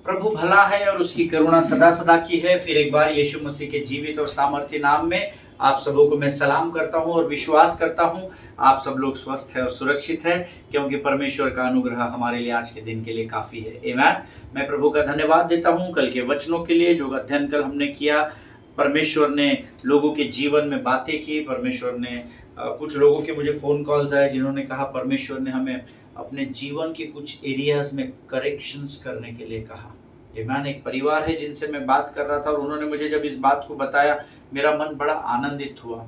प्रभु भला है और उसकी करुणा सदा सदा की है। फिर एक बार यीशु मसीह के जीवित और सामर्थ्य नाम में आप सबों को मैं सलाम करता हूं और विश्वास करता हूं आप सब लोग स्वस्थ है और सुरक्षित है, क्योंकि परमेश्वर का अनुग्रह हमारे लिए आज के दिन के लिए काफी है। आमीन। मैं प्रभु का धन्यवाद देता हूं कल के वचनों के लिए जो अध्ययन कल हमने किया। परमेश्वर ने लोगों के जीवन में बातें की। परमेश्वर ने कुछ लोगों के मुझे फ़ोन कॉल्स आए जिन्होंने कहा परमेश्वर ने हमें अपने जीवन के कुछ एरियाज में करेक्शंस करने के लिए कहा। आमीन। एक परिवार है जिनसे मैं बात कर रहा था और उन्होंने मुझे जब इस बात को बताया मेरा मन बड़ा आनंदित हुआ।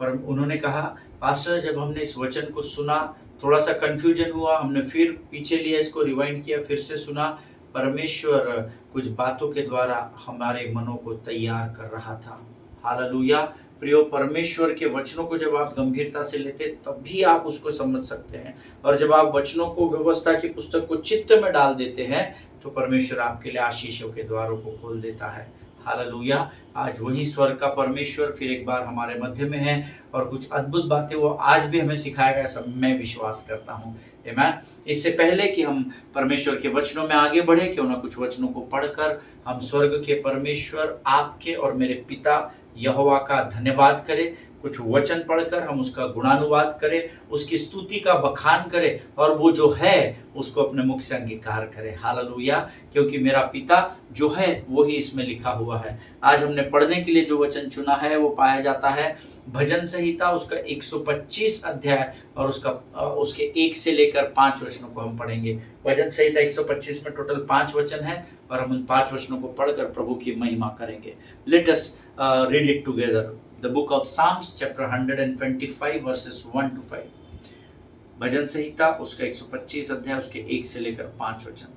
पर उन्होंने कहा पास्टर जब हमने इस वचन को सुना थोड़ा सा कन्फ्यूजन हुआ, हमने फिर पीछे लिया, इसको रिवाइंड किया, फिर से सुना। परमेश्वर कुछ बातों के द्वारा हमारे मनों को तैयार कर रहा था। हालेलुया। प्रियो, परमेश्वर के वचनों को जब आप गंभीरता से लेते तब भी आप उसको समझ सकते हैं, और जब आप वचनों को व्यवस्था की पुस्तक को चित्त में डाल देते हैं तो परमेश्वर आपके लिए आशीषों के द्वारों को खोल देता है। हालेलुया। आज वही स्वर्ग का परमेश्वर फिर एक बार हमारे मध्य में है और कुछ अद्भुत बातें वो आज भी हमें सिखाएगा, ऐसा मैं विश्वास करता हूँ। आमीन। इससे पहले कि हम परमेश्वर के वचनों में आगे बढ़े, क्यों ना कुछ वचनों को पढ़कर हम स्वर्ग के परमेश्वर आपके और मेरे पिता यहोवा का धन्यवाद करें। कुछ वचन पढ़कर हम उसका गुणानुवाद करें, उसकी स्तुति का बखान करें और वो जो है उसको अपने मुख से अंगीकार करें। हालेलुया। क्योंकि मेरा पिता जो है वो ही इसमें लिखा हुआ है। आज हमने पढ़ने के लिए जो वचन चुना है वो पाया जाता है भजन संहिता उसका 125 अध्याय और उसके 1 से लेकर 5 वचनों को हम पढ़ेंगे। भजन संहिता 125 में टोटल 5 वचन है और हम उन 5 वचनों को पढ़कर प्रभु की महिमा करेंगे। Let us read it together. The book of Psalms chapter 125 verses 1 to 5. भजन संहिता उसका 125 अध्याय उसके 1 से लेकर 5 वचन।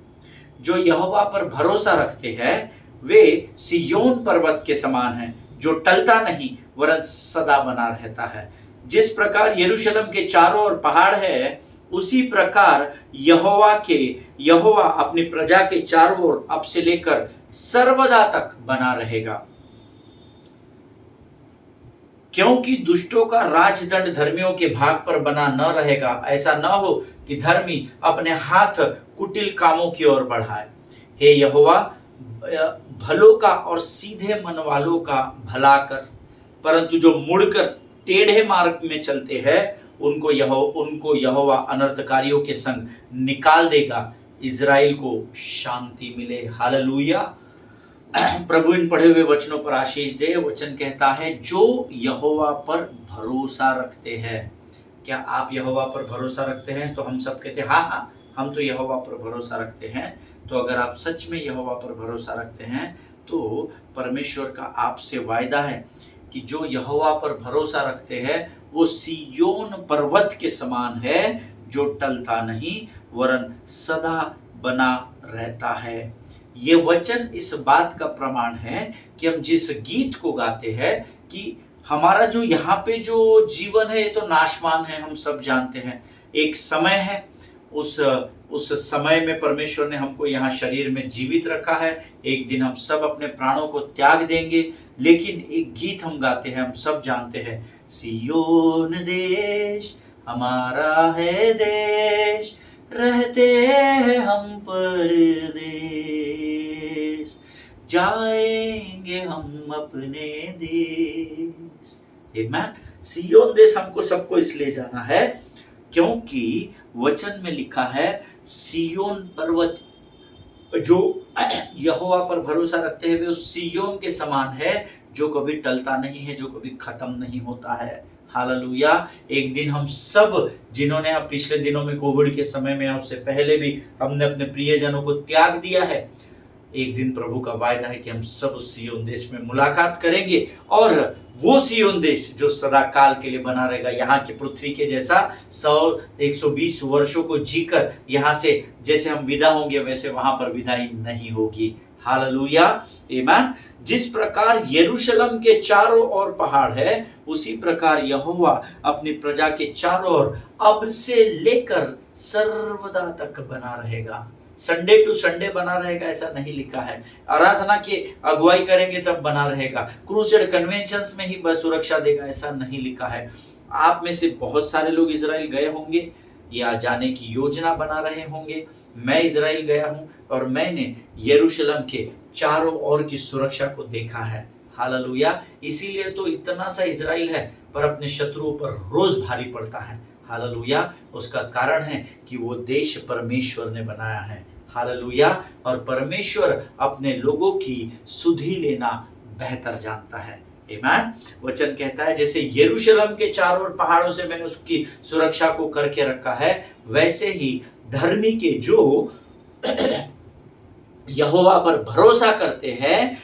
जो यहोवा पर भरोसा रखते हैं वे सिय्योन पर्वत के समान हैं जो टलता नहीं वरन सदा बना रहता है। जिस प्रकार यरूशलेम के चारों ओर पहाड़ है उसी प्रकार यहोवा अपनी प्रजा के चारों ओर अब से लेकर सर्वदा तक बना रहेगा। क्योंकि दुष्टों का राजदंड धर्मियों के भाग पर बना न रहेगा। ऐसा न हो कि धर्मी अपने हाथ कुटिल कामों की ओर बढ़ाए। हे यहोवा भलों का और सीधे मन वालों का भला कर, परंतु जो मुड़कर टेढ़े मार्ग में चलते हैं उनको यहोवा अनर्थकारियों के संग निकाल देगा। इज़राइल को शांति मिले। हालेलुया। प्रभु इन पढ़े हुए वचनों पर आशीष दे। वचन कहता है जो यहोवा पर भरोसा रखते हैं। क्या आप यहोवा पर भरोसा रखते हैं? तो हम सब कहते हैं हाँ हम तो यहोवा पर भरोसा रखते हैं। तो अगर आप सच में यहोवा पर भरोसा रखते हैं तो परमेश्वर का आपसे वायदा है कि जो यहोवा पर भरोसा रखते हैं वो सिय्योन पर्वत के समान है जो टलता नहीं वरन सदा बना रहता है। ये वचन इस बात का प्रमाण है कि हम जिस गीत को गाते हैं कि हमारा जो यहाँ पे जो जीवन है ये तो नाशवान है, हम सब जानते हैं। एक समय है, उस समय में परमेश्वर ने हमको यहाँ शरीर में जीवित रखा है। एक दिन हम सब अपने प्राणों को त्याग देंगे, लेकिन एक गीत हम गाते हैं, हम सब जानते हैं, सिय्योन देश हमारा है देश, रहते हैं हम परदेश, जाएंगे हम अपने देश। आमीन। सिय्योन देश हमको सबको इसलिए जाना है क्योंकि वचन में लिखा है सिय्योन पर्वत जो यहोवा पर भरोसा रखते हैं वे उस सिय्योन के समान है जो कभी टलता नहीं है, जो कभी खत्म नहीं होता है। हालेलुया। एक दिन हम सब जिन्होंने पिछले दिनों में कोविड के समय में या उससे पहले भी हमने अपने प्रियजनों को त्याग दिया है, एक दिन प्रभु का वायदा है कि हम सब उस सिय्योन देश में मुलाकात करेंगे और वो सिय्योन देश जो सदा काल के लिए बना रहेगा। यहाँ की पृथ्वी के जैसा 100-120 वर्षों को जीकर यहाँ से जैसे हम विदा होंगे वैसे वहां पर विदाई नहीं होगी। हालेलुया। आमीन। जिस प्रकार यरूशलेम के चारों ओर पहाड़ है उसी प्रकार यहोवा अपनी प्रजा के चारों ओर अब से लेकर सर्वदा तक बना रहेगा। संडे टू संडे बना रहेगा ऐसा नहीं लिखा है। आराधना की अगुवाई करेंगे तब बना रहेगा। क्रूसेड कन्वेंशंस में ही बस सुरक्षा देगा ऐसा नहीं लिखा है। आप में से बहुत सारे लोग इजराइल गए होंगे, ये आ जाने की योजना बना रहे होंगे। मैं इज़राइल गया हूँ और मैंने यरूशलेम के चारों ओर की सुरक्षा को देखा है। हालेलुया। इसीलिए तो इतना सा इज़राइल है पर अपने शत्रुओं पर रोज भारी पड़ता है। हालेलुया। उसका कारण है कि वो देश परमेश्वर ने बनाया है। हालेलुया। और परमेश्वर अपने लोगों की सुधि लेना बेहतर जानता है। आमीन। वचन कहता है जैसे यरूशलेम के चारों ओर पहाड़ों से मैंने उसकी सुरक्षा को करके रखा है, वैसे ही धर्मी के जो यहोवा पर भरोसा करते हैं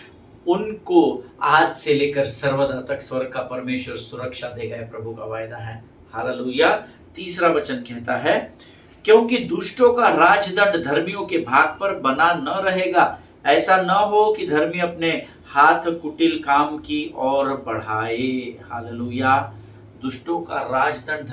उनको आज से लेकर सर्वदा तक स्वर्ग का परमेश्वर सुरक्षा देगा। प्रभु का वायदा है। हालेलुया। तीसरा वचन कहता है क्योंकि दुष्टों का राजदंड धर्मियों के भाग पर बना न रहेगा। ऐसा न हो कि धर्मी अपने हाथ कुटिल काम की ओर बढ़ाए। हालेलुया। दुष्टों का राजदंड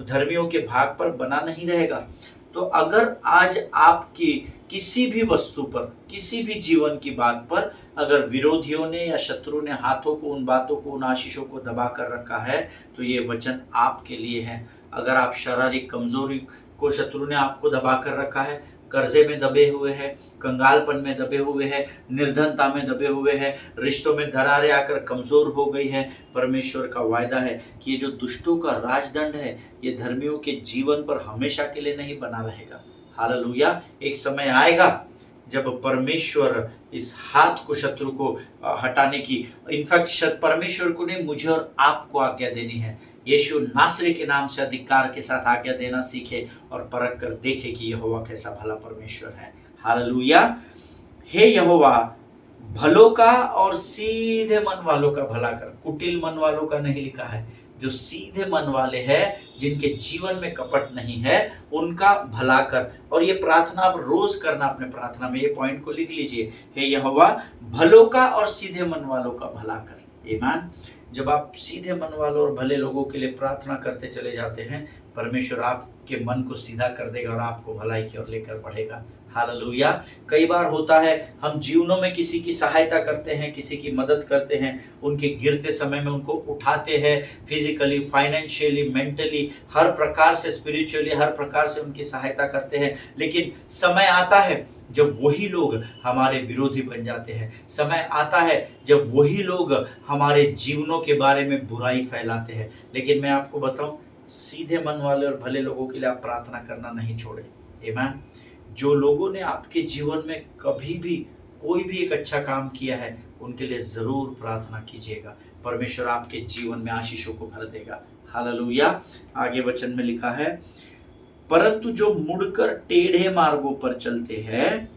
धर्मियों के भाग पर बना नहीं रहेगा। तो अगर आज आपकी किसी भी वस्तु पर, किसी भी जीवन की बात पर अगर विरोधियों ने या शत्रु ने हाथों को, उन बातों को, उन आशीषों को दबा कर रखा है तो ये वचन आपके लिए है। अगर आप शारीरिक कमजोरी को शत्रु ने आपको दबा कर रखा है, कर्जे में दबे हुए हैं, कंगालपन में दबे हुए हैं, निर्धनता में दबे हुए हैं, रिश्तों में दरारें आकर कमजोर हो गई है, परमेश्वर का वायदा है कि ये जो दुष्टों का राजदंड है ये धर्मियों के जीवन पर हमेशा के लिए नहीं बना रहेगा। हालेलुया। एक समय आएगा जब परमेश्वर इस हाथ को शत्रु को हटाने की, इनफैक्ट परमेश्वर को नहीं, मुझे और आपको आज्ञा देनी है। यीशु नासरी के नाम से अधिकार के साथ आज्ञा देना सीखे और परख कर देखे कि यहोवा कैसा भला परमेश्वर है। हालेलुया। हे यहोवा, भलों का और सीधे मन वालों का भला कर। कुटिल मन वालों का नहीं लिखा है, जो सीधे मन वाले हैं, जिनके जीवन में कपट नहीं है, उनका भला कर। और ये प्रार्थना आप रोज करना अपने प्रार्थना में, ये पॉइंट को लिख लीजिए। हे यहोवा, भलों का और सीधे मन वालों का भला कर। आमीन। जब आप सीधे मन वालों और भले लोगों के लिए प्रार्थना करते चले जाते हैं, परमेश्वर आपके मन को सीधा कर देगा और आपको भलाई की ओर लेकर बढ़ेगा। हालेलुया। कई बार होता है हम जीवनों में किसी की सहायता करते हैं, किसी की मदद करते हैं, उनके गिरते समय में उनको उठाते हैं, फिजिकली, फाइनेंशियली, मेंटली, हर प्रकार से, स्पिरिचुअली, हर प्रकार से उनकी सहायता करते हैं। लेकिन समय आता है जब वही लोग हमारे विरोधी बन जाते हैं। समय आता है जब वही लोग हमारे जीवनों के बारे में बुराई फैलाते हैं। लेकिन मैं आपको बताऊं, सीधे मन वाले और भले लोगों के लिए आप प्रार्थना करना नहीं छोड़े। आमीन। जो लोगों ने आपके जीवन में कभी भी कोई भी एक अच्छा काम किया है, उनके लिए जरूर प्रार्थना कीजिएगा। परमेश्वर आपके जीवन में आशीषों को भर देगा। हालेलुया। आगे वचन में लिखा है, परंतु जो मुड़कर टेढ़े मार्गों पर चलते हैं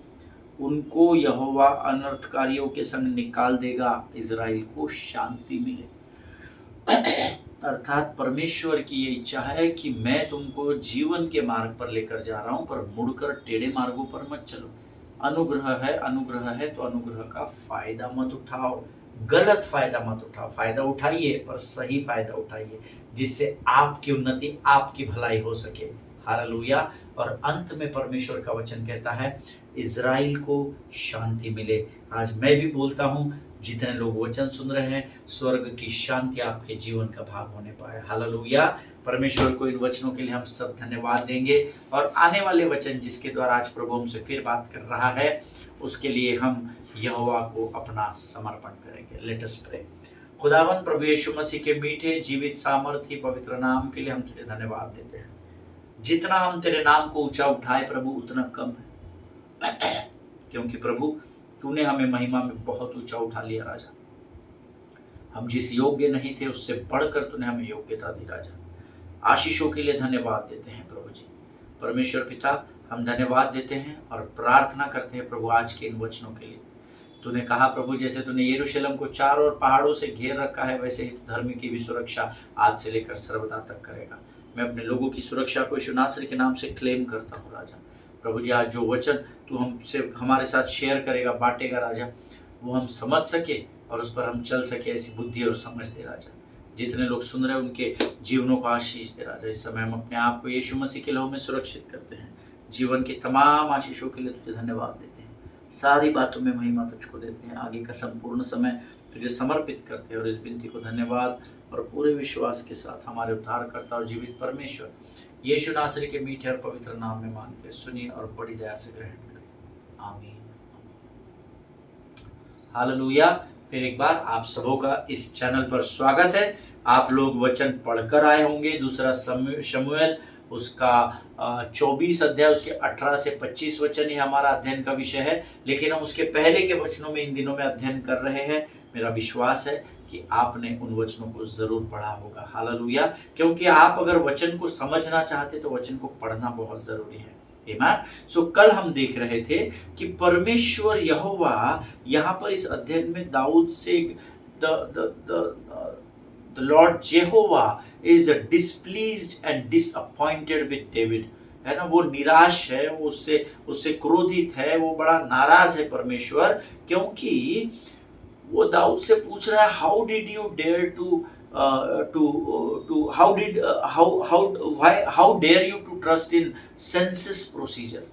उनको यहोवा अनर्थकारियों के संग निकाल देगा, इज़राइल को शांति मिले। अर्थात परमेश्वर की ये इच्छा है कि मैं तुमको जीवन के मार्ग पर लेकर जा रहा हूं, पर मुड़कर टेढ़े मार्गों पर मत चलो। अनुग्रह है तो अनुग्रह का फायदा मत उठाओ, गलत फायदा मत उठाओ। फायदा उठाइए पर सही फायदा उठाइए, जिससे आपकी उन्नति, आपकी भलाई हो सके। हालेलुया। और अंत में परमेश्वर का वचन कहता है इज़राइल को शांति मिले। आज मैं भी बोलता हूं, जितने लोग वचन सुन रहे हैं, स्वर्ग की शांति आपके जीवन का भाग होने पाए। हालेलुया। परमेश्वर को इन वचनों के लिए हम सब धन्यवाद देंगे। और आने वाले वचन जिसके द्वारा आज प्रभु हमसे फिर बात कर रहा है, उसके लिए हम यहोवा को अपना समर्पण करेंगे। Let us pray. खुदावन प्रभु यीशु मसीह के मीठे, जीवित, सामर्थी, पवित्र नाम के लिए हम तुझे धन्यवाद देते हैं। जितना हम तेरे नाम को ऊंचा उठाए प्रभु, उतना कम है, क्योंकि प्रभु तूने हमें महिमा में बहुत ऊंचा उठा लिया राजा। हम जिस योग्य नहीं थे उससे बढ़कर तूने हमें योग्यता दी राजा। आशीषों के लिए धन्यवाद देते हैं प्रभु जी। परमेश्वर पिता, हम धन्यवाद देते हैं और प्रार्थना करते हैं प्रभु आज के इन वचनों के लिए। तूने कहा प्रभु, जैसे तूने यरूशलेम को चारों ओर पहाड़ों से घेर रखा है, वैसे ही तू धर्मी की भी सुरक्षा आज से लेकर सर्वदा तक करेगा। मैं अपने लोगों की सुरक्षा को यीशु नासरी के नाम से क्लेम करता हूँ राजा। प्रभु जी, आज जो वचन तू हमसे, हमारे साथ शेयर करेगा, बांटेगा राजा, वो हम समझ सके और उस पर हम चल सके, ऐसी बुद्धि और समझ दे राजा। जितने लोग सुन रहे हैं उनके जीवनों को आशीष दे राजा। इस समय हम अपने आप को यीशु मसीह के लहू में सुरक्षित करते हैं। जीवन की तमाम आशीषों के लिए तुझे धन्यवाद देते हैं। सारी बातों में महिमा तुझको देते हैं। आगे का संपूर्ण समय तुझे समर्पित करते हैं और इस विनती को धन्यवाद और पूरे विश्वास के साथ हमारे उद्धारकर्ता और जीवित परमेश्वर यीशु नासरी के मीठे और पवित्र नाम में मांगते सुनिए और बड़ी दया से ग्रहण करें। आमीन। हालेलुया। फिर एक बार आप सबों का इस चैनल पर स्वागत है। आप लोग वचन पढ़कर आए होंगे। दूसरा शमूएल उसका 24 अध्याय उसके 18 से 25 वचन ही हमारा अध्ययन का विषय है, लेकिन हम उसके पहले के वचनों में इन दिनों में अध्ययन कर रहे हैं। मेरा विश्वास है कि आपने उन वचनों को जरूर पढ़ा होगा। हालेलुया। क्योंकि आप अगर वचन को समझना चाहते तो वचन को पढ़ना बहुत जरूरी है। आमीन। सो कल हम देख रहे थे कि परमेश्वर यहोवा यहाँ पर इस अध्ययन में दाऊद से the Lord Jehovah is displeased and disappointed with David, है ना। वो निराश है, वो उससे क्रोधित है, वो बड़ा नाराज है परमेश्वर, क्योंकि वो दाऊद से पूछ रहा है how did you dare to how dare you to trust in census procedure,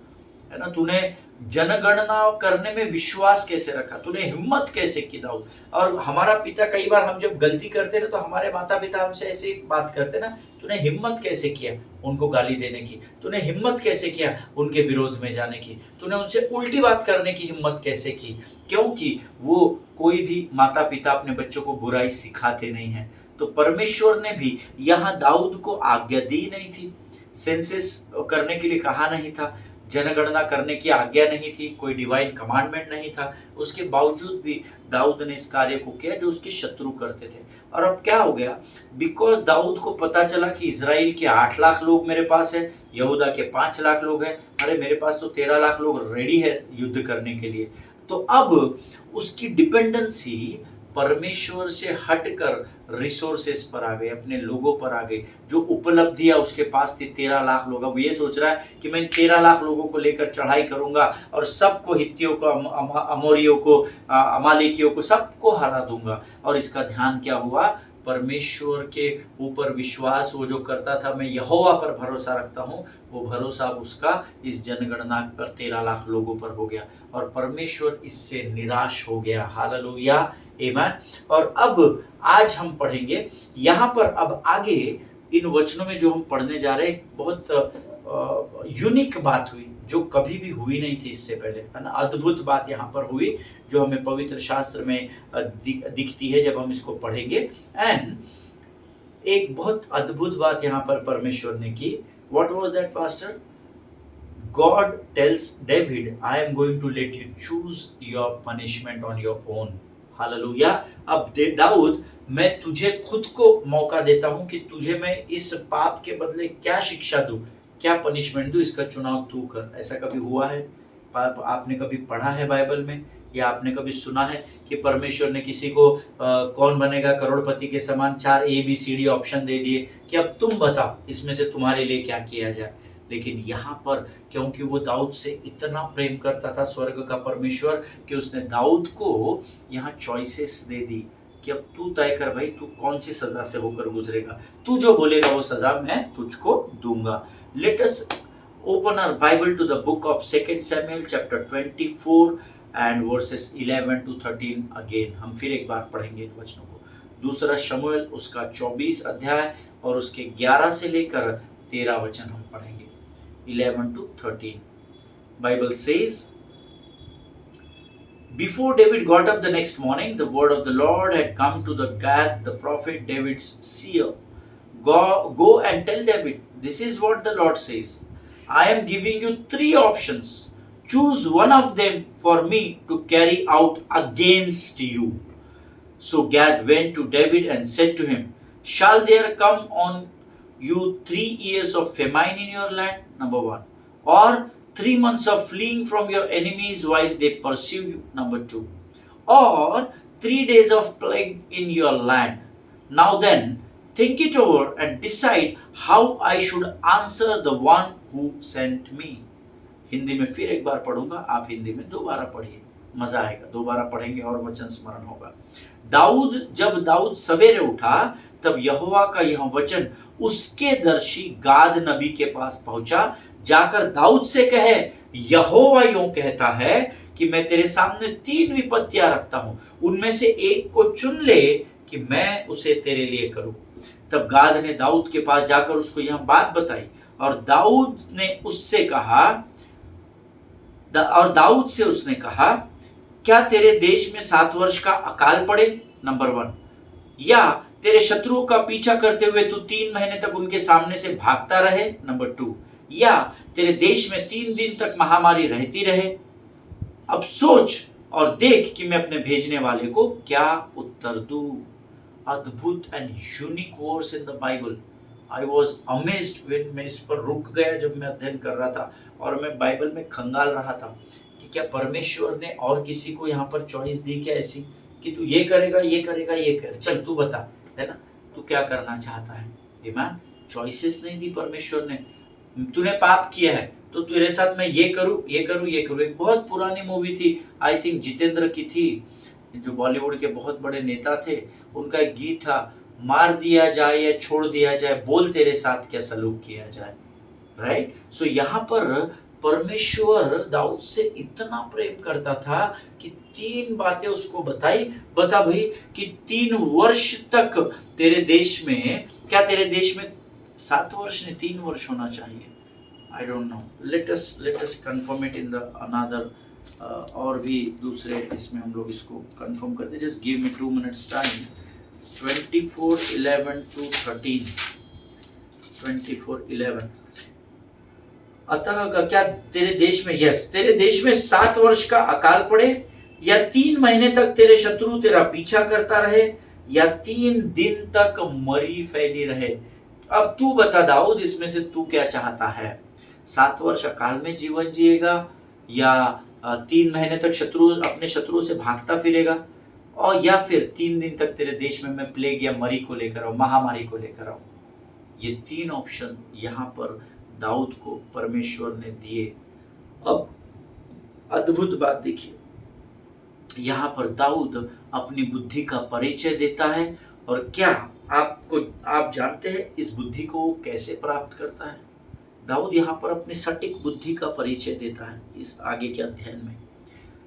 है ना। तूने जनगणना करने में विश्वास कैसे रखा, तूने हिम्मत कैसे की दाऊद। और हमारा पिता, कई बार हम जब गलती करते ना तो हमारे माता पिता हमसे ऐसी बात करते ना, तूने हिम्मत कैसे किया उनको गाली देने की, तूने हिम्मत कैसे किया उनके विरोध में जाने की, तूने उनसे उल्टी बात करने की हिम्मत कैसे की। क्योंकि वो कोई भी माता पिता अपने बच्चों को बुराई सिखाते नहीं है। तो परमेश्वर ने भी यहाँ दाऊद को आज्ञा दी नहीं थी, सेंसस करने के लिए कहा नहीं था, जनगणना करने की आज्ञा नहीं थी, कोई डिवाइन कमांडमेंट नहीं था। उसके बावजूद भी दाऊद ने इस कार्य को किया जो उसके शत्रु करते थे। और अब क्या हो गया, बिकॉज दाऊद को पता चला कि इजराइल के 8 लाख लोग मेरे पास है, यहूदा के 5 लाख लोग हैं, अरे मेरे पास तो 13 लाख लोग रेडी है युद्ध करने के लिए। तो अब उसकी डिपेंडेंसी परमेश्वर से हटकर रिसोर्सेस पर आ गए, अपने लोगों पर आ गई। जो उपलब्धियां उसके पास थी 13 लाख लोग, अब ये सोच रहा है कि मैं 13 लाख लोगों को लेकर चढ़ाई करूंगा और सबको, हित्तियों को, अमोरियों को, अमालेकियों को, सबको हरा दूंगा। और इसका ध्यान क्या हुआ, परमेश्वर के ऊपर विश्वास वो जो करता था, मैं यहोवा पर भरोसा रखता हूँ, वो भरोसा उसका इस जनगणना पर 13 लाख लोगों पर हो गया और परमेश्वर इससे निराश हो गया। हालेलुया, आमीन। और अब आज हम पढ़ेंगे यहाँ पर, अब आगे इन वचनों में जो हम पढ़ने जा रहे हैं, बहुत यूनिक बात हुई जो कभी भी हुई नहीं थी इससे पहले, है ना। अद्भुत बात यहाँ पर हुई जो हमें पवित्र शास्त्र में दिखती है जब हम इसको पढ़ेंगे। एंड एक बहुत अद्भुत बात यहाँ पर परमेश्वर ने की। What was that pastor? God tells David, I am going to let you choose your punishment on your own. Hallelujah. अब दाऊद, मैं तुझे खुद को मौका देता हूं कि तुझे मैं इस पाप के बदले क्या शिक्षा दूं, क्या पनिशमेंट दूं, इसका चुनाव तू कर। ऐसा कभी हुआ है? आपने कभी पढ़ा है बाइबल में, या आपने कभी सुना है कि परमेश्वर ने किसी को कौन बनेगा करोड़पति के समान 4 ABCD ऑप्शन दे दिए कि अब तुम बताओ इसमें से तुम्हारे लिए क्या किया जाए। लेकिन यहाँ पर क्योंकि वो दाऊद से इतना प्रेम करता था स्वर्ग का परमेश्वर, कि उसने दाऊद को यहाँ चॉइसेस दे दी कि अब तू तय कर भाई, तू कौन सी सजा से होकर गुजरेगा, तू जो बोलेगा वो सजा मैं तुझको दूंगा। Let us open our Bible to the book of 2 Samuel chapter 24 and verses 11 to 13 again. हम फिर एक बार पढ़ेंगे इन वचनों को। दूसरा शमूएल उसका 24 अध्याय और उसके 11 से लेकर 13 वचन हम पढ़ेंगे, 11 to 13. Bible says, before David got up the next morning, the word of the Lord had come to the Gad, the prophet, David's seer. Go and tell David, this is what the Lord says. I am giving you 3 options. Choose one of them for me to carry out against you. So Gad went to David and said to him, shall there come on you 3 years of famine in your land, number 1, or 3 months of fleeing from your enemies while they pursue you, number 2, or 3 days of plague in your land. Now then, think it over and decide how I should answer the one who sent me. Hindi में फिर एक बार पढ़ूंगा, आप हिंदी में दोबारा पढ़िए, मजा आएगा। दोबारा पढ़ेंगे और वचन स्मरण होगा। जब दाऊद सवेरे उठा तब यहोवा का यह वचन उसके दर्शी गाद नबी के पास पहुंचा। जाकर दाऊद से कहे, यहोवा यूं कहता है कि मैं तेरे सामने 3 विपत्तियां रखता हूं, उनमें से एक को चुन ले कि मैं उसे तेरे लिए करूं। तब गाद ने दाऊद के पास जाकर उसको यह बात बताई और दाऊद से उसने कहा, क्या तेरे देश में 7 वर्ष का अकाल पड़े, नंबर 1, या तेरे शत्रुओं का पीछा करते हुए तू 3 महीने तक उनके सामने से भागता रहे, नंबर 2, या तेरे देश में 3 दिन तक महामारी रहती रहे। अब सोच और देख कि मैं अपने भेजने वाले को क्या उत्तर दूं। अद्भुत and unique words in the Bible. I was amazed when मैं इस पर रुक गया जब मैं अध्ययन कर रहा था और मैं बाइबल में खंगाल रहा था कि क्या परमेश्वर ने और किसी को यहाँ पर चॉइस दी क्या ऐसी कि तू ये करेगा, ये करेगा, ये कर, चल तू बता, है ना, तू क्या करना चाहता है। ईमान, चॉइसेस नहीं दी परमेश्वर ने। तूने पाप किया है तो तेरे साथ मैं ये करूं, ये करूं, ये करूं। एक बहुत पुरानी मूवी थी, आई थिंक जितेंद्र की थी, जो बॉलीवुड के बहुत बड़े नेता थे, उनका एक गीत था, मार दिया जाए या छोड़ दिया जाए, बोल तेरे साथ क्या सलूक किया जाए। राइट। सो यहाँ पर परमेश्वर दाऊद से इतना प्रेम करता था कि 3 बातें उसको बताई। बता भाई कि 3 वर्ष तक तेरे देश में, क्या तेरे देश में 7 वर्ष नहीं 3 वर्ष होना चाहिए, I don't know, let us confirm it in the another, और भी दूसरे इसमें हम लोग इसको कंफर्म करते हैं। Just give me 2 minutes time. 24:11 to 13, 24:11। अतः क्या तेरे देश में, यस, तेरे देश में 7 वर्ष का अकाल पड़े, या 3 महीने तक तेरे शत्रु तेरा पीछा करता रहे, या 3 दिन तक मरी फैली रहे। अब तू बता दाऊद, इसमें से तू क्या चाहता है? 7 वर्ष अकाल में जीवन जिएगा, या 3 महीने तक अपने शत्रु से भागता फिरेगा, और या फिर 3 दिन तक तेरे देश में मैं प्लेग या मरी को लेकर आऊं, महामारी को लेकर आऊं। ये 3 ऑप्शन यहाँ पर दाऊद को परमेश्वर ने दिए। अब अद्भुत बात देखिए, यहाँ पर दाऊद अपनी बुद्धि का परिचय देता है, और क्या आप जानते हैं इस बुद्धि को वो कैसे प्राप्त करता है? दाऊद यहाँ पर अपनी सटीक बुद्धि का परिचय देता है इस आगे के अध्ययन में।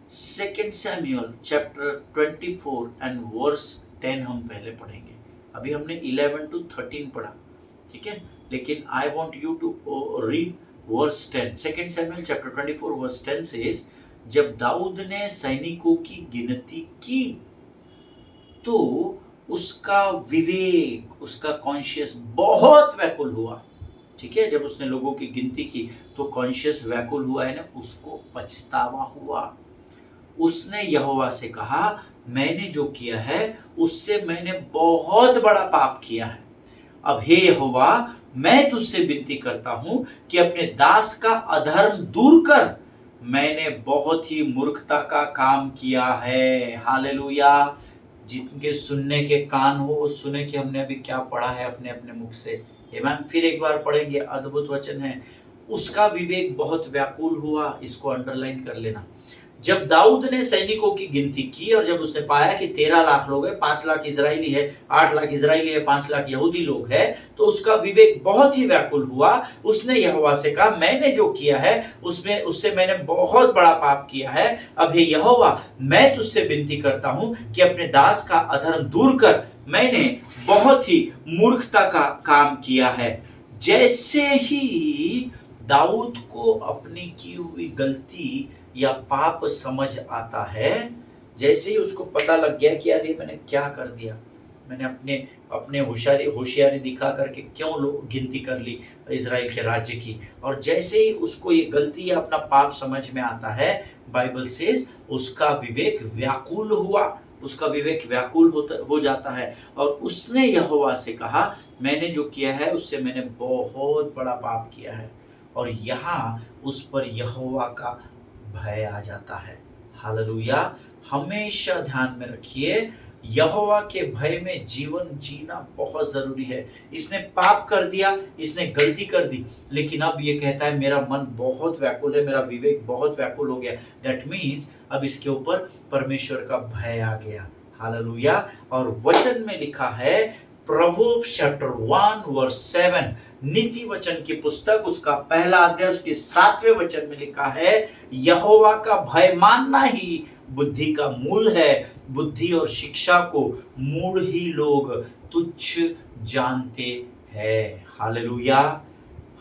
2 सैमुएल चैप्टर 24 एंड वर्स 10 हम पहले पढ़ेंगे। अभी हमने 11 to 13 पढ़ा, ठीक है, लेकिन I want you to read verse 10। 2 Samuel chapter 24 verse 10 says, जब दाऊद ने सैनिकों की गिनती की तो उसका विवेक, उसका कॉन्शियस बहुत व्याकुल हुआ। ठीक है, जब उसने लोगों की गिनती की तो कॉन्शियस व्याकुल हुआ है ना, उसको पछतावा हुआ। उसने यहोवा से कहा, मैंने जो किया है उससे मैंने बहुत बड़ा पाप किया है। अब हे यहोवा, मैं तुझसे विनती करता हूं कि अपने दास का अधर्म दूर कर, मैंने बहुत ही मूर्खता का काम किया है। हालेलुया। जिनके सुनने के कान हो वो सुने कि हमने अभी क्या पढ़ा है अपने अपने मुख से। आमीन। फिर एक बार पढ़ेंगे, अद्भुत वचन है। उसका विवेक बहुत व्याकुल हुआ, इसको अंडरलाइन कर लेना। जब दाऊद ने सैनिकों की गिनती की और जब उसने पाया कि 13 लाख लोग हैं, 5 लाख इजरायली है, 8 लाख इजरायली है, 5 लाख यहूदी लोग हैं, तो उसका विवेक बहुत ही व्याकुल हुआ। उसने यहोवा से कहा, मैंने जो किया है उससे मैंने बहुत बड़ा पाप किया है। अब हे यहोवा, मैं तुझसे विनती करता हूं कि अपने दास का अधर्म दूर कर, मैंने बहुत ही मूर्खता का काम किया है। जैसे ही दाऊद को अपनी की हुई गलती या पाप समझ आता है, जैसे ही उसको पता लग गया कि यार ये मैंने क्या कर दिया, मैंने अपने होशियारी दिखा करके क्यों लोग गिनती कर ली इजराइल के राज्य की, और जैसे ही उसको ये गलती या अपना पाप समझ में आता है, बाइबल सेज उसका विवेक व्याकुल हुआ, उसका विवेक व्याकुल हो जाता है, और उसने यहोवा से कहा, मैंने जो किया है उससे मैंने बहुत बड़ा पाप किया है। और यहाँ उस पर यहोवा का भय आ जाता है। हालेलुया। हमेशा ध्यान में रखिए, यहोवा के भय में जीवन जीना बहुत जरूरी है। इसने पाप कर दिया, इसने गलती कर दी, लेकिन अब ये कहता है मेरा मन बहुत व्याकुल है, मेरा विवेक बहुत व्याकुल हो गया। दैट मीन्स अब इसके ऊपर परमेश्वर का भय आ गया। हालेलुया। और वचन में लिखा है प्रोवर्ब्स चैप्टर 1 वर्स 7, नीति वचन की पुस्तक उसका पहला अध्याय उसके 7वें वचन में लिखा है, यहोवा का भय मानना ही बुद्धि का मूल है, बुद्धि और शिक्षा को मूढ़ ही लोग तुच्छ जानते हैं। हालेलुया।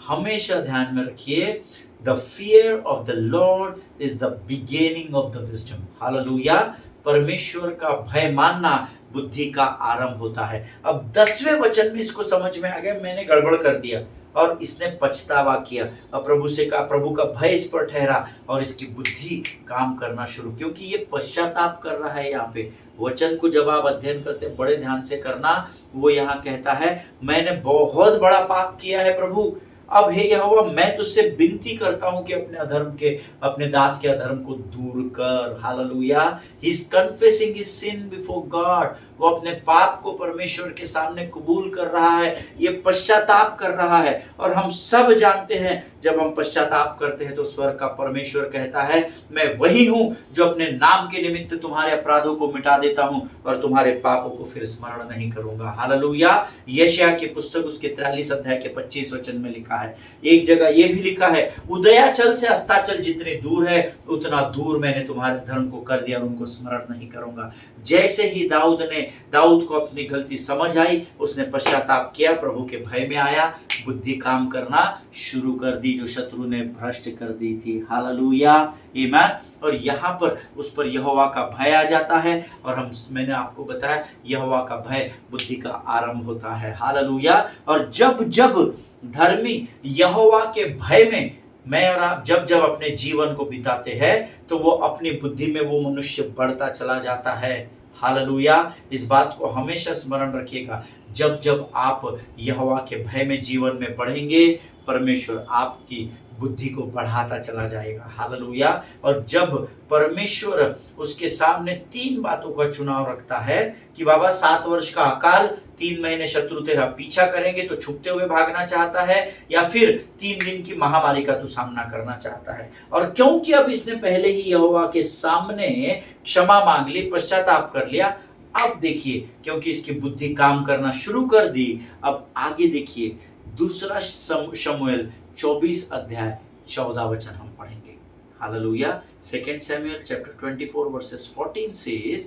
हमेशा ध्यान में रखिए, the fear of the Lord is the beginning of the wisdom. Hallelujah. परमेश्वर का भय मानना बुद्धि का आरंभ होता है। अब 10वें वचन में इसको समझ में आ गया, मैंने गड़बड़ कर दिया और इसने पछतावा किया। अब प्रभु से कहा, प्रभु का भय इस पर ठहरा और इसकी बुद्धि काम करना शुरू, क्योंकि ये पश्चाताप कर रहा है। यहाँ पे वचन को जब आप अध्ययन करते हैं बड़े ध्यान से करना, वो यहाँ कहता है, मैंने बहुत बड़ा पाप किया है प्रभु, अब हे यहोवा मैं तुझसे विनती करता हूं कि अपने अधर्म के, अपने दास के अधर्म को दूर कर। Hallelujah. He is confessing his sin before God. वो अपने पाप को परमेश्वर के सामने कबूल कर रहा है, ये पश्चाताप कर रहा है। और हम सब जानते हैं जब हम पश्चाताप करते हैं तो स्वर्ग का परमेश्वर कहता है, मैं वही हूं जो अपने नाम के निमित्त तुम्हारे अपराधों को मिटा देता हूं और तुम्हारे पापों को फिर स्मरण नहीं करूंगा। हालेलुया। यशायाह की पुस्तक उसके 43 अध्याय के 25 वचन में लिखा है। एक जगह यह भी लिखा है, उदयाचल से अस्ताचल जितनी दूर है उतना दूर मैंने तुम्हारे धर्म को कर दिया और उनको स्मरण नहीं करूंगा। जैसे ही दाऊद को अपनी गलती समझ आई, उसने पश्चाताप किया, प्रभु के भय में आया, बुद्धि काम करना शुरू कर दी जो शत्रु ने भ्रष्ट कर दी थी। हालेलुया। आमीन। और यहाँ पर उस पर यहोवा का भय आ जाता है और मैंने आपको बताया यहोवा का भय बुद्धि का आरंभ होता है। हालेलुया। और जब जब धर्मी यहोवा के भय में मैं और आप जब अपने जीवन को बिताते हैं तो वो अपनी बुद्धि में वो मनुष्य बढ़ता चला जाता है। हालेलुया। इस बात को हमेशा स्मरण रखिएगा, जब जब आप यहोवा के भय में जीवन में बढ़ेंगे, परमेश्वर आपकी बुद्धि को बढ़ाता चला जाएगा। हालेलुया। और जब परमेश्वर उसके सामने 3 बातों का चुनाव रखता है कि बाबा 7 वर्ष का अकाल, 3 महीने शत्रु तेरा पीछा करेंगे तो छुपते हुए भागना चाहता है, या फिर 3 दिन की महामारी का तू सामना करना चाहता है। और क्योंकि अब इसने पहले ही यहोवा के सामने क्षमा मांग ली, पश्चाताप कर लिया, अब देखिए क्योंकि इसकी बुद्धि काम करना शुरू कर दी, अब आगे देखिए दूसरा शमूएल 24 अध्याय 14 वचन हम पढ़ेंगे। Hallelujah. 2 Samuel chapter 24 verses 14 says,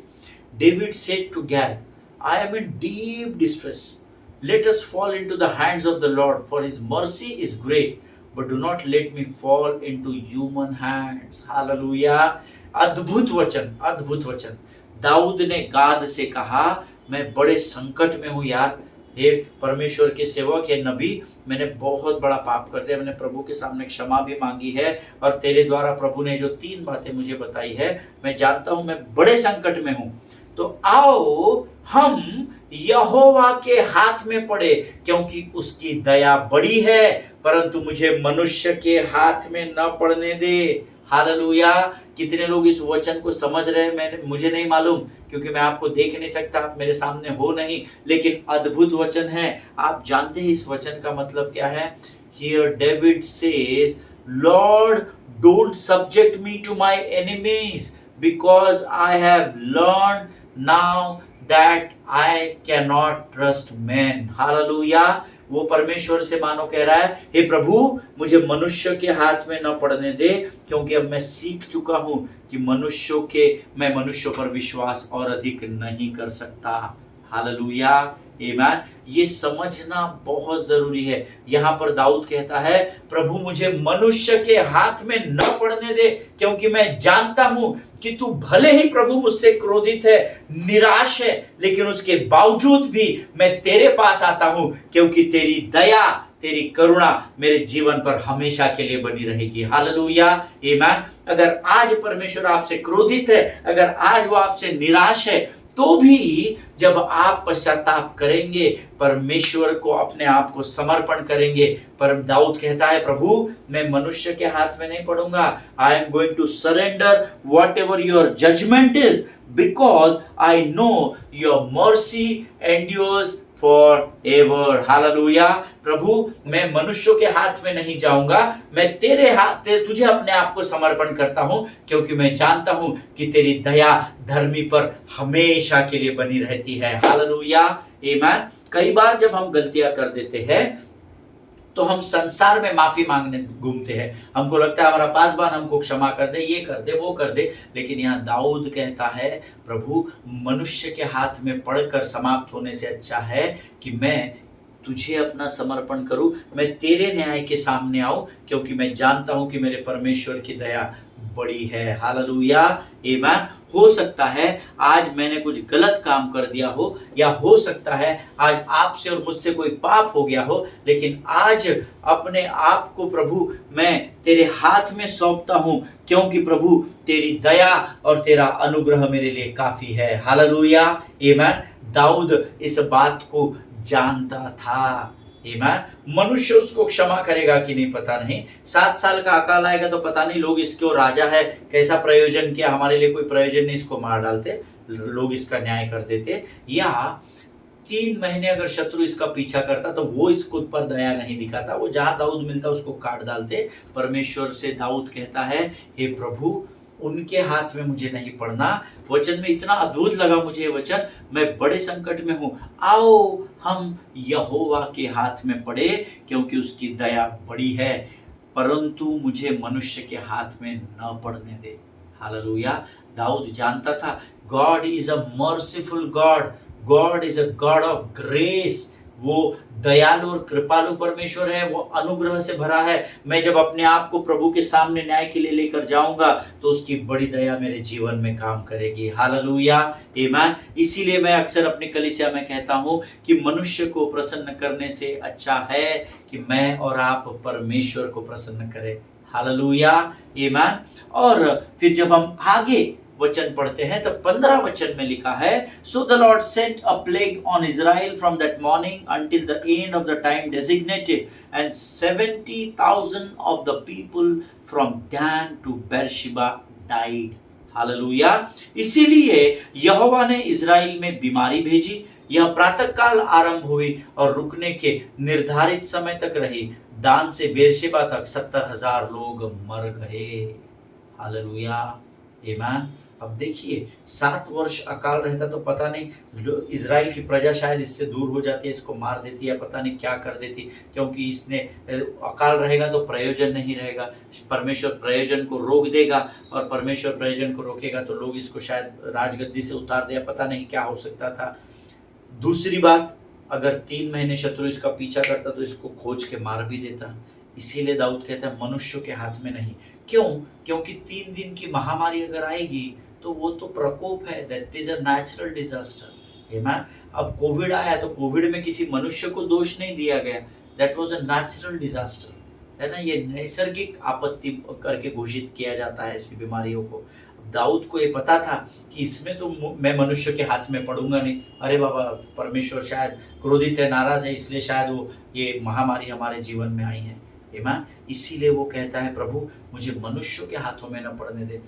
David said to Gad, I am in deep distress. Let us fall into the hands of the Lord, for his mercy is great, but do not let me fall into human hands. Hallelujah. अद्भुत वचन, अद्भुत वचन। दाऊद ने गाद से कहा, मैं बड़े संकट में हूं यार, हे परमेश्वर के सेवक, हे नबी, मैंने बहुत बड़ा पाप कर दिया, मैंने प्रभु के सामने क्षमा भी मांगी है और तेरे द्वारा प्रभु ने जो 3 बातें मुझे बताई है, मैं जानता हूं मैं बड़े संकट में हूं। तो आओ हम यहोवा के हाथ में पड़े, क्योंकि उसकी दया बड़ी है, परंतु मुझे मनुष्य के हाथ में न पड़ने दे। हालेलुया। कितने लोग इस वचन को समझ रहे हैं मुझे नहीं मालूम, क्योंकि मैं आपको देख नहीं सकता, आप मेरे सामने हो नहीं, लेकिन अद्भुत वचन है। आप जानते हैं इस वचन का मतलब क्या है? Here David says, Lord, don't subject me to my enemies, because I have learned now that I cannot trust men. Hallelujah. वो परमेश्वर से मानो कह रहा है, हे प्रभु मुझे मनुष्य के हाथ में न पड़ने दे, क्योंकि अब मैं सीख चुका हूं कि मैं मनुष्यों पर विश्वास और अधिक नहीं कर सकता। हालेलुया। आमीन। ये समझना बहुत जरूरी है। यहाँ पर दाऊद कहता है, प्रभु मुझे मनुष्य के हाथ में न पड़ने दे, क्योंकि मैं जानता हूं कि तू भले ही प्रभु मुझसे क्रोधित है, निराश है, लेकिन उसके बावजूद भी मैं तेरे पास आता हूं, क्योंकि तेरी दया, तेरी करुणा मेरे जीवन पर हमेशा के लिए बनी रहेगी। हालेलुया। आमीन। अगर आज परमेश्वर आपसे क्रोधित है, अगर आज वो आपसे निराश है, तो भी जब आप पश्चाताप करेंगे, परमेश्वर को अपने आप को समर्पण करेंगे, पर दाऊद कहता है, प्रभु मैं मनुष्य के हाथ में नहीं पड़ूंगा। I am going to surrender whatever your judgement is, because I know your mercy endures forever. Hallelujah. प्रभु मैं मनुष्यों के हाथ में नहीं जाऊंगा, मैं तुझे अपने आप को समर्पण करता हूं, क्योंकि मैं जानता हूं कि तेरी दया धर्मी पर हमेशा के लिए बनी रहती है। हालेलुया। आमीन। कई बार जब हम गलतियां कर देते हैं तो हम संसार में माफी मांगने घूमते हैं, हमको लगता है हमारा पासवान हमको क्षमा कर दे, ये कर दे, वो कर दे। लेकिन यहाँ दाऊद कहता है प्रभु, मनुष्य के हाथ में पड़कर समाप्त होने से अच्छा है कि मैं तुझे अपना समर्पण करूं, मैं तेरे न्याय के सामने आऊं, क्योंकि मैं जानता हूं कि मेरे परमेश्वर की दया बड़ी है। हालेलुया, आमीन। हो सकता है आज मैंने कुछ गलत काम कर दिया हो, या हो सकता है आज आपसे और मुझसे कोई पाप हो गया हो, लेकिन आज अपने आप को प्रभु मैं तेरे हाथ में सौंपता हूं, क्योंकि प्रभु तेरी दया और तेरा अनुग्रह मेरे लिए काफी है। हालेलुया, आमीन। दाऊद इस बात को जानता था। मनुष्य उसको क्षमा करेगा कि नहीं पता नहीं, 7 साल का अकाल आएगा तो पता नहीं, लोग इसको राजा है, कैसा प्रयोजन किया, हमारे लिए कोई प्रयोजन नहीं, इसको मार डालते, लोग इसका न्याय कर देते। या 3 महीने अगर शत्रु इसका पीछा करता तो वो इसको पर दया नहीं दिखाता, वो जहां दाऊद मिलता उसको काट डालते। परमेश्वर से दाऊद कहता है, हे प्रभु, उनके हाथ में मुझे नहीं पड़ना। वचन में इतना अद्भुत लगा मुझे ये वचन, मैं बड़े संकट में हूं, आओ हम यहोवा के हाथ में पड़े, क्योंकि उसकी दया बड़ी है, परंतु मुझे मनुष्य के हाथ में न पड़ने दे। हालेलुया। दाऊद जानता था God is a merciful God, God is a God of grace. वो दयालु और कृपालु परमेश्वर है, वो अनुग्रह से भरा है। मैं जब अपने आप को प्रभु के सामने न्याय के लिए लेकर जाऊंगा तो उसकी बड़ी दया मेरे जीवन में काम करेगी। हालेलुया, आमीन। इसीलिए मैं अक्सर अपनी कलीसिया में कहता हूं कि मनुष्य को प्रसन्न करने से अच्छा है कि मैं और आप परमेश्वर को प्रसन्न करें। हालेलुया, आमीन। और फिर जब हम आगे वचन पढ़ते हैं तो 15 वचन में लिखा है, so the Lord sent a plague on Israel from that morning until the end of the time designated, and 70,000 of the people from Dan to Beersheba died. Hallelujah. इसीलिए यहोवा ने इजराइल में बीमारी भेजी, यह प्रातः काल आरंभ हुई और रुकने के निर्धारित समय तक रही। दान से बेरशेबा तक 70,000 लोग मर गए। हालेलुया, आमीन। अब देखिए 7 वर्ष अकाल रहता तो पता नहीं इजराइल की प्रजा शायद इससे दूर हो जाती है, इसको मार देती है, पता नहीं क्या कर देती, क्योंकि इसने अकाल रहेगा तो प्रयोजन नहीं रहेगा, परमेश्वर प्रयोजन को रोक देगा, और परमेश्वर प्रयोजन को रोकेगा तो लोग इसको शायद राजगद्दी से उतार दिया, पता नहीं क्या हो सकता था। दूसरी बात, अगर 3 महीने शत्रु इसका पीछा करता तो इसको खोज के मार भी देता। इसीलिए दाऊद कहता है मनुष्यों के हाथ में नहीं। क्यों? क्योंकि 3 दिन की महामारी अगर आएगी तो वो तो प्रकोप है, that is a natural disaster. आमीन। अब कोविड आया तो कोविड में किसी मनुष्य को दोष नहीं दिया गया, that was a natural disaster, है ना, ये नैसर्गिक आपत्ति करके घोषित किया जाता है ऐसी बीमारियों को। दाऊद को ये पता था कि इसमें तो मैं मनुष्य के हाथ में पड़ूंगा नहीं, अरे बाबा परमेश्वर शायद क्रोधित है, नाराज है, इसलिए शायद वो ये महामारी हमारे जीवन में आई है। आमीन। इसीलिए वो कहता है प्रभु मुझे मनुष्यों के हाथों में न पड़ने दे,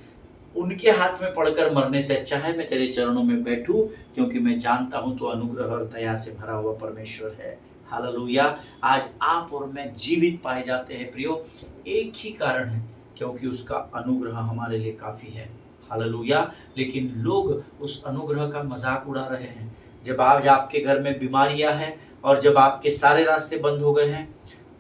उनके हाथ में पड़कर मरने से अच्छा है मैं तेरे चरणों में बैठूं, क्योंकि मैं जानता हूं तो अनुग्रह और दया से भरा हुआ परमेश्वर है। हालेलुया। आज आप और मैं जीवित पाए जाते हैं प्रियो, एक ही कारण है, क्योंकि उसका अनुग्रह हमारे लिए काफी है। हालेलुया। लेकिन लोग उस अनुग्रह का मजाक उड़ा रहे हैं। जब आज आपके घर में बीमारियां हैं और जब आपके सारे रास्ते बंद हो गए हैं,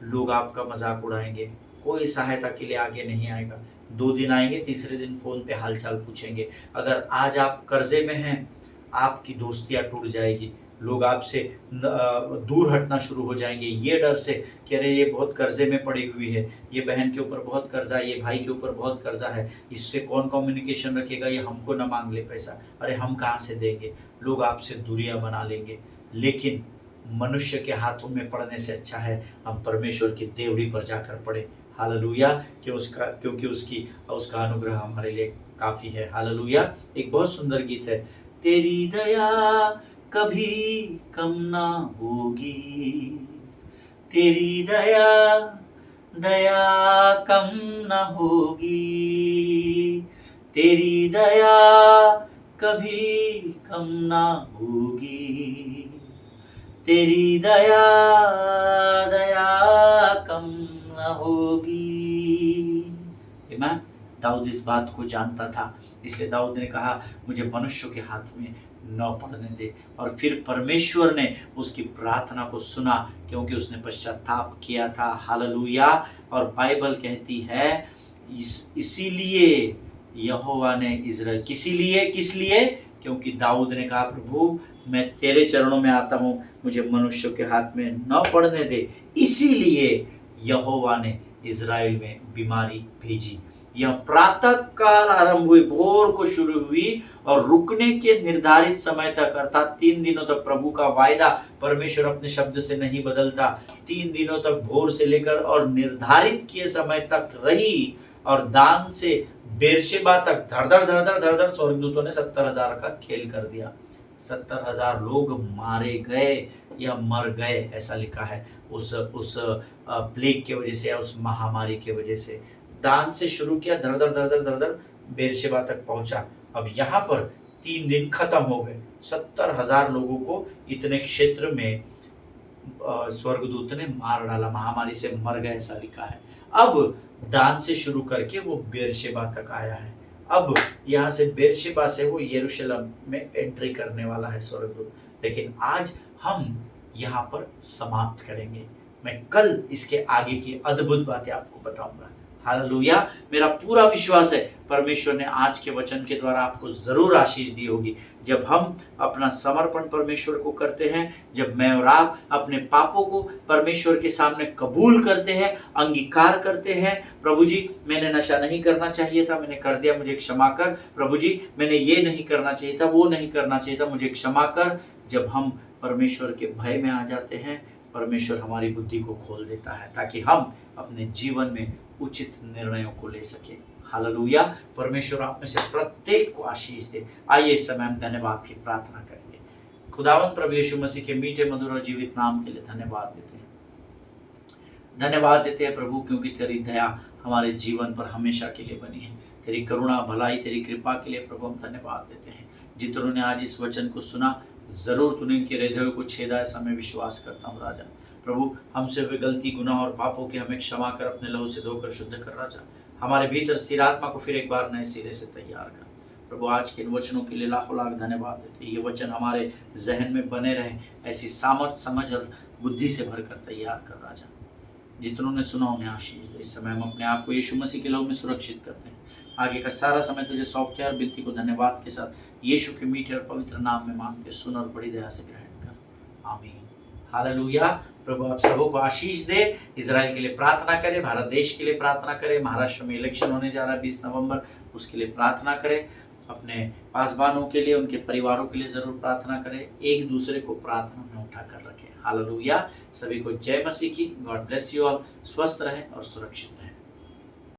लोग आपका मजाक उड़ाएंगे, कोई सहायता के लिए आगे नहीं आएगा। 2 दिन आएंगे, तीसरे दिन फोन पे हालचाल पूछेंगे। अगर आज आप कर्जे में हैं, आपकी दोस्तियां टूट जाएगी, लोग आपसे दूर हटना शुरू हो जाएंगे, ये डर से कि अरे ये बहुत कर्जे में पड़ी हुई है, ये बहन के ऊपर बहुत कर्जा है, ये भाई के ऊपर बहुत कर्जा है, इससे कौन कम्युनिकेशन रखेगा, ये हमको ना मांग ले पैसा, अरे हम कहाँ से देंगे। लोग आपसे दूरियां बना लेंगे। लेकिन मनुष्य के हाथों में पड़ने से अच्छा है हम परमेश्वर की देवड़ी पर जाकर पड़े। हालेलुया। क्योंकि उसका अनुग्रह हमारे लिए काफी है। हालेलुया। एक बहुत सुंदर गीत है, तेरी दया कभी कम ना होगी, तेरी दया कम ना होगी, तेरी दया कभी कम ना होगी, तेरी दया कम न होगी। आमीन। दाऊद इस बात को जानता था, इसलिए दाऊद ने कहा मुझे मनुष्यों के हाथ में न पड़ने दे। और फिर परमेश्वर ने उसकी प्रार्थना को सुना क्योंकि उसने पश्चाताप किया था। हालेलुया। और बाइबल कहती है इसीलिए यहोवा ने इज़राइल, किस लिए? क्योंकि दाऊद ने कहा प्रभु मैं तेरे चरणों में आता हूँ, मुझे मनुष्यों के हाथ में न पड़ने दे। इसीलिए यहोवा ने इज़राइल में बीमारी भेजी। यह प्रातः काल आरंभ हुई, भोर को शुरू हुई और रुकने के निर्धारित समय तक, अर्थात 3 दिनों तक। प्रभु का वायदा, परमेश्वर अपने शब्द से नहीं बदलता। 3 दिनों तक भोर से लेकर और निर्धारित किए समय तक रही। और दान से बेरशेबा तक धड़ स्वर्गदूतों ने 70,000 का खेल कर दिया। 70,000 लोग मारे गए या मर गए, ऐसा लिखा है, उस प्लेग के वजह से या उस महामारी के वजह से। दान से शुरू किया, धड़ बेरशेबा तक पहुंचा। अब यहाँ पर 3 दिन खत्म हो गए। 70,000 लोगों को इतने क्षेत्र में स्वर्गदूत ने मार डाला, महामारी से मर गए, ऐसा लिखा है। अब दान से शुरू करके वो बेरशेबा तक आया है। अब यहाँ से बेरशेबा से वो यरूशलेम में एंट्री करने वाला है स्वर्गदूत। लेकिन आज हम यहाँ पर समाप्त करेंगे। मैं कल इसके आगे की अद्भुत बातें आपको बताऊंगा। हालेलुया। मेरा पूरा विश्वास है परमेश्वर ने आज के वचन के द्वारा आपको जरूर आशीष दी होगी। जब हम अपना समर्पण परमेश्वर को करते हैं, जब मैं और आप अपने पापों को परमेश्वर के सामने कबूल करते हैं, अंगीकार करते हैं, प्रभु जी मैंने नशा नहीं करना चाहिए था, मैंने कर दिया, मुझे क्षमा कर। प्रभु जी मैंने ये नहीं करना चाहिए था, वो नहीं करना चाहिए था, मुझे क्षमा कर। जब हम परमेश्वर के भय में आ जाते हैं, परमेश्वर हमारी बुद्धि को खोल देता है ताकि हम अपने जीवन में उचित निर्णयों को ले सके। हालेलुया। परमेश्वर आप में से प्रत्येक को आशीष दे। आइए इस समय हम धन्यवाद की प्रार्थना करेंगे। खुदावंद प्रभु यीशु मसीह के मीठे मधुर और जीवित नाम के लिए धन्यवाद देते हैं। धन्यवाद देते हैं प्रभु, क्योंकि तेरी दया हमारे जीवन पर हमेशा के लिए बनी है। तेरी करुणा, भलाई, तेरी कृपा के लिए प्रभु हम धन्यवाद देते हैं। जितनों ने आज इस वचन को सुना, जरूर तूने इनके हृदयों को छेदा, ऐसा मैं विश्वास करता हूँ राजा। प्रभु हमसे हुए गलती, गुनाह और पापों के हमें क्षमा कर, अपने लहू से धोकर शुद्ध कर राजा। हमारे भीतर स्थिर आत्मा को फिर एक बार नए सिरे से तैयार कर। प्रभु आज के इन वचनों के लिए लाखों लाख धन्यवाद देते हैं। ये वचन हमारे जहन में बने रहे, ऐसी सामर्थ, समझ और बुद्धि से भरकर तैयार कर राजा। जितनों ने सुना उन्हें आशीष दे। इस समय हम अपने आप को यीशु मसीह के लहू में सुरक्षित करते हैं। आगे का सारा समय तुझे सौंपते हैं और विनती को धन्यवाद के साथ यीशु के मीठे और पवित्र नाम में मांग के सुन और बड़ी दया से ग्रहण कर। आमीन। हालेलुया। प्रभु आप सबों को आशीष दे। इजराइल के लिए प्रार्थना करें, भारत देश के लिए प्रार्थना करें। महाराष्ट्र में इलेक्शन होने जा रहा है 20 नवंबर, उसके लिए प्रार्थना करें। अपने पासवानों के लिए, उनके परिवारों के लिए जरूर प्रार्थना करें। एक दूसरे को प्रार्थना में उठा कर रखें। हालेलुया। सभी को जय मसीह की। God bless you all. स्वस्थ रहें और सुरक्षित रहें।